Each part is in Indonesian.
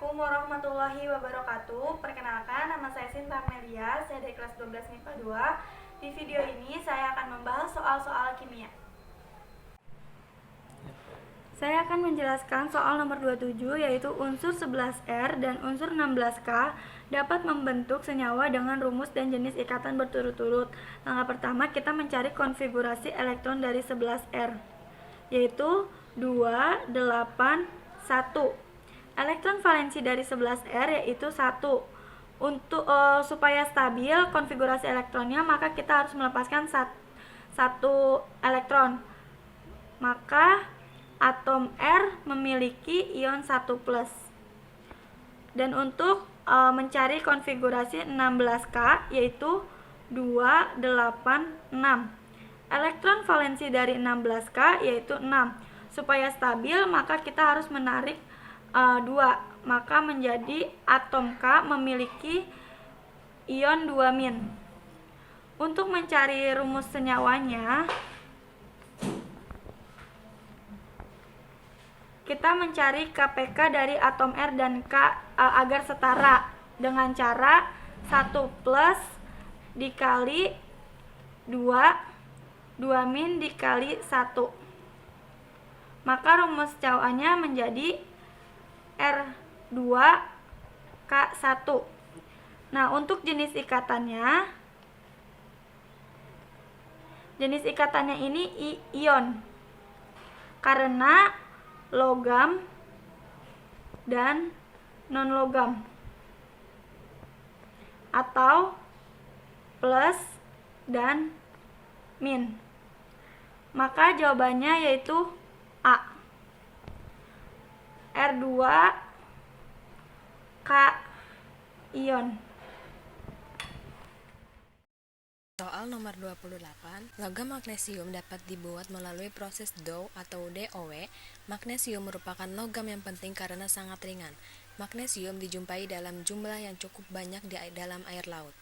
Assalamualaikum warahmatullahi wabarakatuh. Perkenalkan, nama saya Sinta Melia, saya dari kelas 12 MIPA 2. Di video ini saya akan membahas soal-soal kimia. Saya akan menjelaskan soal nomor 27, yaitu unsur 11R dan unsur 16K dapat membentuk senyawa dengan rumus dan jenis ikatan berturut-turut. Langkah pertama, kita mencari konfigurasi elektron dari 11R, yaitu 2, 8, 1. Elektron valensi dari 11R yaitu 1. Untuk supaya stabil konfigurasi elektronnya, maka kita harus melepaskan satu elektron. Maka atom R memiliki ion 1+. Dan untuk mencari konfigurasi 16K yaitu 2, 8, 6. Elektron valensi dari 16K yaitu 6. Supaya stabil, maka kita harus menarik 2, maka menjadi atom K memiliki ion 2-. Untuk mencari rumus senyawanya, kita mencari KPK dari atom R dan K agar setara dengan cara 1+ dikali 2, 2- dikali 1. Maka rumus senyawaannya menjadi R2K1. Nah, untuk jenis ikatannya ini ion karena logam dan non-logam, atau plus dan min. Maka jawabannya yaitu A. R2K ion. Soal nomor 28, logam magnesium dapat dibuat melalui proses Dow atau DOW. Magnesium merupakan logam yang penting karena sangat ringan. Magnesium dijumpai dalam jumlah yang cukup banyak di dalam air laut.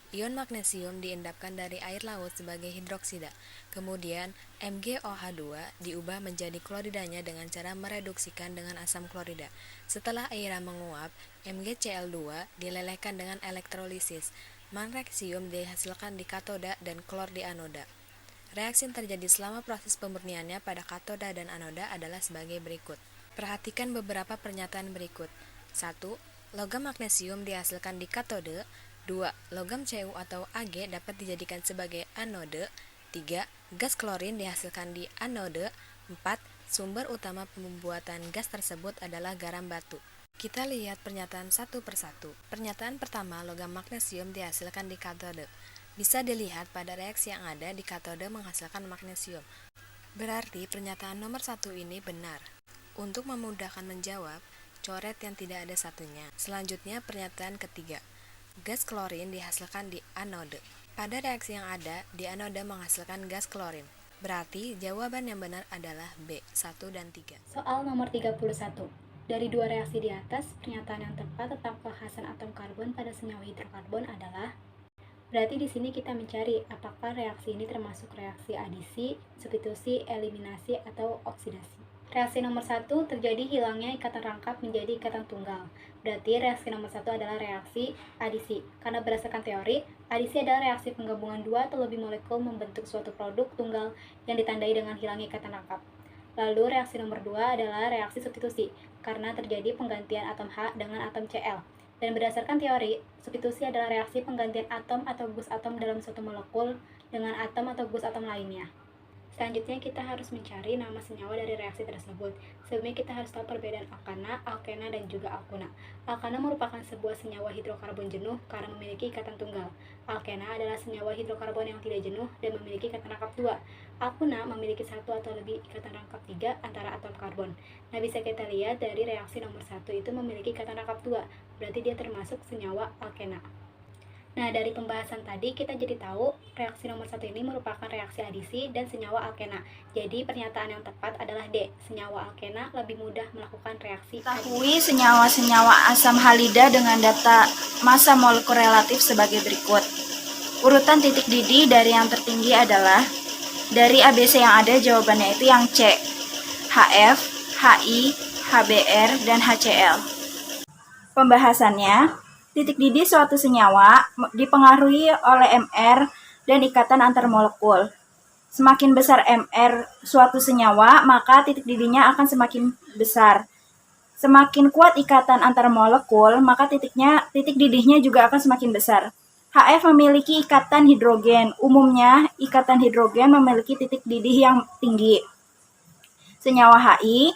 Ion magnesium diendapkan dari air laut sebagai hidroksida. Kemudian MgOH2 diubah menjadi kloridanya dengan cara mereduksikan dengan asam klorida. Setelah airnya menguap, MgCl2 dilelehkan dengan elektrolisis. Magnesium dihasilkan di katoda dan klor di anoda. Reaksi yang terjadi selama proses pemurniannya pada katoda dan anoda adalah sebagai berikut. Perhatikan beberapa pernyataan berikut. 1. Logam magnesium dihasilkan di katode. 2. Logam Cu atau Ag dapat dijadikan sebagai anode. 3. Gas klorin dihasilkan di anode. 4. Sumber utama pembuatan gas tersebut adalah garam batu. Kita lihat pernyataan satu persatu. Pernyataan pertama, logam magnesium dihasilkan di katode. Bisa dilihat pada reaksi yang ada di katode menghasilkan magnesium. Berarti pernyataan nomor 1 ini benar. Untuk memudahkan menjawab, coret yang tidak ada satunya. Selanjutnya pernyataan ketiga. Gas klorin dihasilkan di anode. Pada reaksi yang ada, di anode menghasilkan gas klorin. Berarti jawaban yang benar adalah B, 1 dan 3. Soal nomor 31. Dari dua reaksi di atas, pernyataan yang tepat tentang kekhasan atom karbon pada senyawa hidrokarbon adalah. Berarti di sini kita mencari apakah reaksi ini termasuk reaksi adisi, substitusi, eliminasi, atau oksidasi. Reaksi nomor 1 terjadi hilangnya ikatan rangkap menjadi ikatan tunggal. Berarti reaksi nomor 1 adalah reaksi adisi. Karena berdasarkan teori, adisi adalah reaksi penggabungan dua atau lebih molekul membentuk suatu produk tunggal yang ditandai dengan hilangnya ikatan rangkap. Lalu reaksi nomor 2 adalah reaksi substitusi, karena terjadi penggantian atom H dengan atom Cl. Dan berdasarkan teori, substitusi adalah reaksi penggantian atom atau gus atom dalam suatu molekul dengan atom atau gus atom lainnya. Selanjutnya kita harus mencari nama senyawa dari reaksi tersebut. Sebelumnya kita harus tahu perbedaan alkana, alkena, dan juga alkuna. Alkana merupakan sebuah senyawa hidrokarbon jenuh karena memiliki ikatan tunggal. Alkena adalah senyawa hidrokarbon yang tidak jenuh dan memiliki ikatan rangkap 2. Alkuna memiliki satu atau lebih ikatan rangkap 3 antara atom karbon. Nah, bisa kita lihat dari reaksi nomor 1 itu memiliki ikatan rangkap 2, berarti dia termasuk senyawa alkena. Nah, dari pembahasan tadi kita jadi tahu reaksi nomor 1 ini merupakan reaksi adisi dan senyawa alkena. Jadi pernyataan yang tepat adalah D. Senyawa alkena lebih mudah melakukan reaksi adisi. Ketahui senyawa-senyawa asam halida dengan data massa molekul relatif sebagai berikut. Urutan titik didih dari yang tertinggi adalah dari ABC yang ada, jawabannya itu yang C. HF, HI, HBr, dan HCl. Pembahasannya, titik didih suatu senyawa dipengaruhi oleh MR dan ikatan antar molekul. Semakin besar MR suatu senyawa, maka titik didihnya akan semakin besar. Semakin kuat ikatan antar molekul, maka titik didihnya juga akan semakin besar. HF memiliki ikatan hidrogen. Umumnya, ikatan hidrogen memiliki titik didih yang tinggi. Senyawa HI,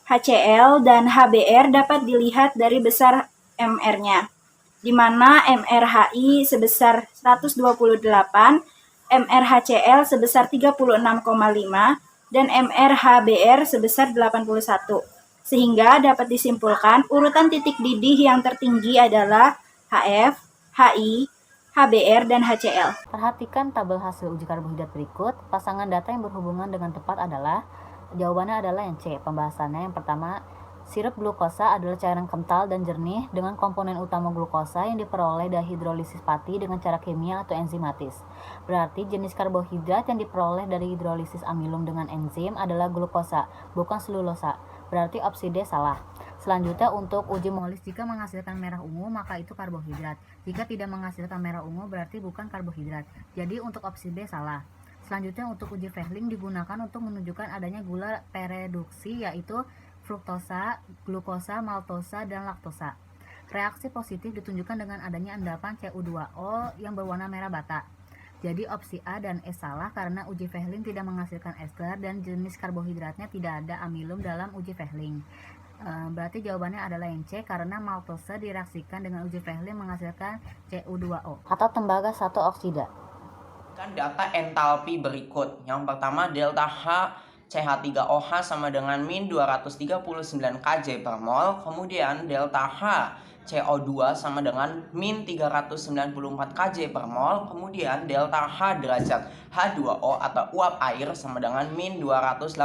HCl, dan HBr dapat dilihat dari besar MR-nya, di mana MrHI sebesar 128, MrHCl sebesar 36,5, dan MrHBr sebesar 81. Sehingga dapat disimpulkan urutan titik didih yang tertinggi adalah HF, HI, HBr, dan HCl. Perhatikan tabel hasil uji karbohidrat berikut. Pasangan data yang berhubungan dengan tepat adalah, jawabannya adalah yang C. Pembahasannya yang pertama, sirup glukosa adalah cairan kental dan jernih dengan komponen utama glukosa yang diperoleh dari hidrolisis pati dengan cara kimia atau enzimatis. Berarti jenis karbohidrat yang diperoleh dari hidrolisis amilum dengan enzim adalah glukosa, bukan selulosa. Berarti opsi D salah. Selanjutnya untuk uji molis, jika menghasilkan merah ungu maka itu karbohidrat. Jika tidak menghasilkan merah ungu berarti bukan karbohidrat. Jadi untuk opsi B salah. Selanjutnya untuk uji Fehling digunakan untuk menunjukkan adanya gula pereduksi, yaitu fruktosa, glukosa, maltosa, dan laktosa. Reaksi positif ditunjukkan dengan adanya endapan Cu2O yang berwarna merah bata. Jadi opsi A dan E salah karena uji Fehling tidak menghasilkan ester dan jenis karbohidratnya tidak ada amilum dalam uji Fehling. Berarti jawabannya adalah yang C karena maltosa direaksikan dengan uji Fehling menghasilkan Cu2O atau tembaga satu oksida. Data entalpi berikut. Yang pertama, delta H CH3OH sama dengan min 239 Kj per mol. Kemudian delta H CO2 sama dengan min 394 Kj per mol. Kemudian delta H derajat H2O atau uap air sama dengan min 286.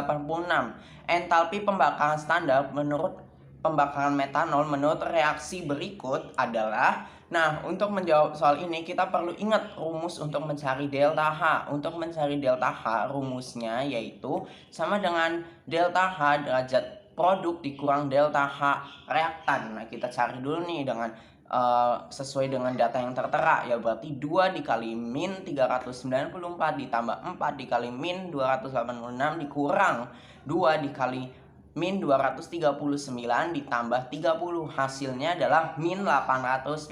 Entalpi pembakaran standar menurut pembakaran metanol menurut reaksi berikut adalah, nah, untuk menjawab soal ini kita perlu ingat rumus untuk mencari delta H. Untuk mencari delta H, rumusnya yaitu sama dengan delta H derajat produk dikurang delta H reaktan. Nah, kita cari dulu nih dengan sesuai dengan data yang tertera, ya berarti 2 dikali min 394 ditambah 4 dikali min 286 dikurang 2 dikali min 239 ditambah 30, hasilnya adalah min 882.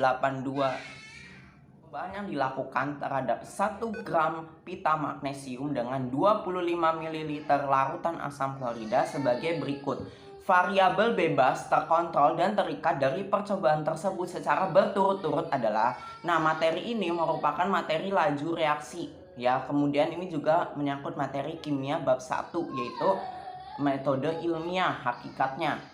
Percobaan yang dilakukan terhadap 1 gram pita magnesium dengan 25 ml larutan asam klorida sebagai berikut. Variabel bebas, terkontrol, dan terikat dari percobaan tersebut secara berturut-turut adalah, nah, materi ini merupakan materi laju reaksi, ya. Kemudian ini juga menyangkut materi kimia bab 1, yaitu metode ilmiah hakikatnya.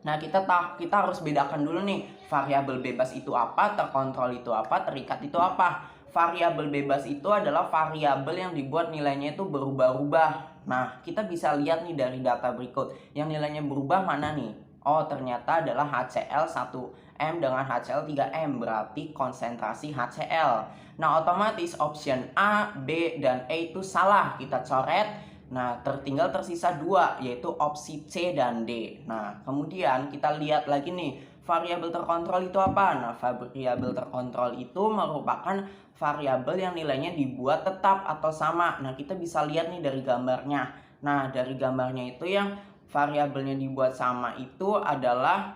Nah, kita harus bedakan dulu nih, variabel bebas itu apa, terkontrol itu apa, terikat itu apa. Variabel bebas itu adalah variabel yang dibuat nilainya itu berubah-ubah. Nah, kita bisa lihat nih dari data berikut. Yang nilainya berubah mana nih? Oh, ternyata adalah HCl 1M dengan HCl 3M, berarti konsentrasi HCl. Nah, otomatis option A, B, dan E itu salah, kita coret. Nah, tersisa 2, yaitu opsi C dan D. Nah, kemudian kita lihat lagi nih, variabel terkontrol itu apa? Nah, variabel terkontrol itu merupakan variabel yang nilainya dibuat tetap atau sama. Nah, kita bisa lihat nih dari gambarnya. Nah, dari gambarnya itu yang variabelnya dibuat sama itu adalah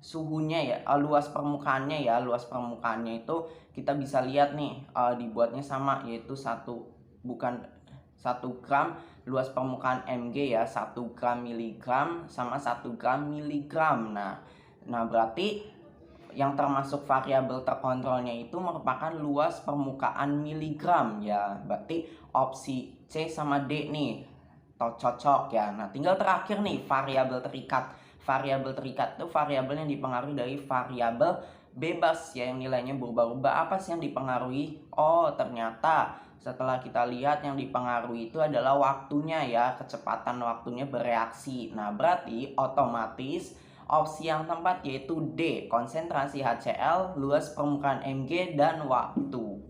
suhunya ya, luas permukaannya ya. Luas permukaannya itu kita bisa lihat nih dibuatnya sama, yaitu 1 gram luas permukaan mg ya, 1 gram miligram sama 1 gram miligram. Nah berarti yang termasuk variabel terkontrolnya itu merupakan luas permukaan miligram ya. Berarti opsi C sama D nih cocok ya. Nah, tinggal terakhir nih variabel terikat. Variabel terikat itu variabel yang dipengaruhi dari variabel bebas ya, yang nilainya berubah-ubah. Apa sih yang dipengaruhi? Oh, ternyata setelah kita lihat yang dipengaruhi itu adalah waktunya ya, kecepatan waktunya bereaksi. Nah, berarti otomatis opsi yang tepat yaitu D, konsentrasi HCl, luas permukaan Mg, dan waktu.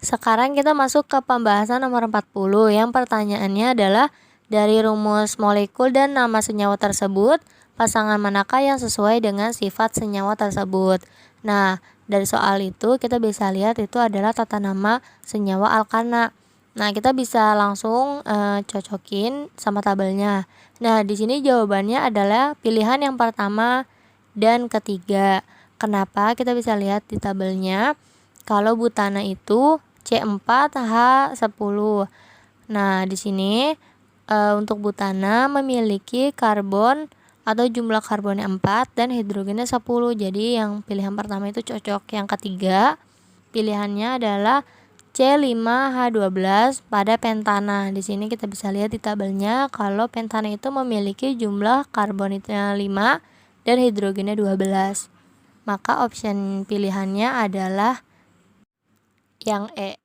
Sekarang kita masuk ke pembahasan nomor 40 yang pertanyaannya adalah Dari rumus molekul dan nama senyawa tersebut, pasangan manakah yang sesuai dengan sifat senyawa tersebut? Nah, dari soal itu kita bisa lihat itu adalah tata nama senyawa alkana. Nah, kita bisa langsung cocokin sama tabelnya. Nah, di sini jawabannya adalah pilihan yang pertama dan ketiga. Kenapa? Kita bisa lihat di tabelnya. Kalau butana itu C4H10. Nah, di sini untuk butana memiliki karbon atau jumlah karbonnya 4 dan hidrogennya 10. Jadi yang pilihan pertama itu cocok. Yang ketiga, pilihannya adalah C5H12 pada pentana. Di sini kita bisa lihat di tabelnya kalau pentana itu memiliki jumlah karbonnya 5 dan hidrogennya 12. Maka option pilihannya adalah yang E.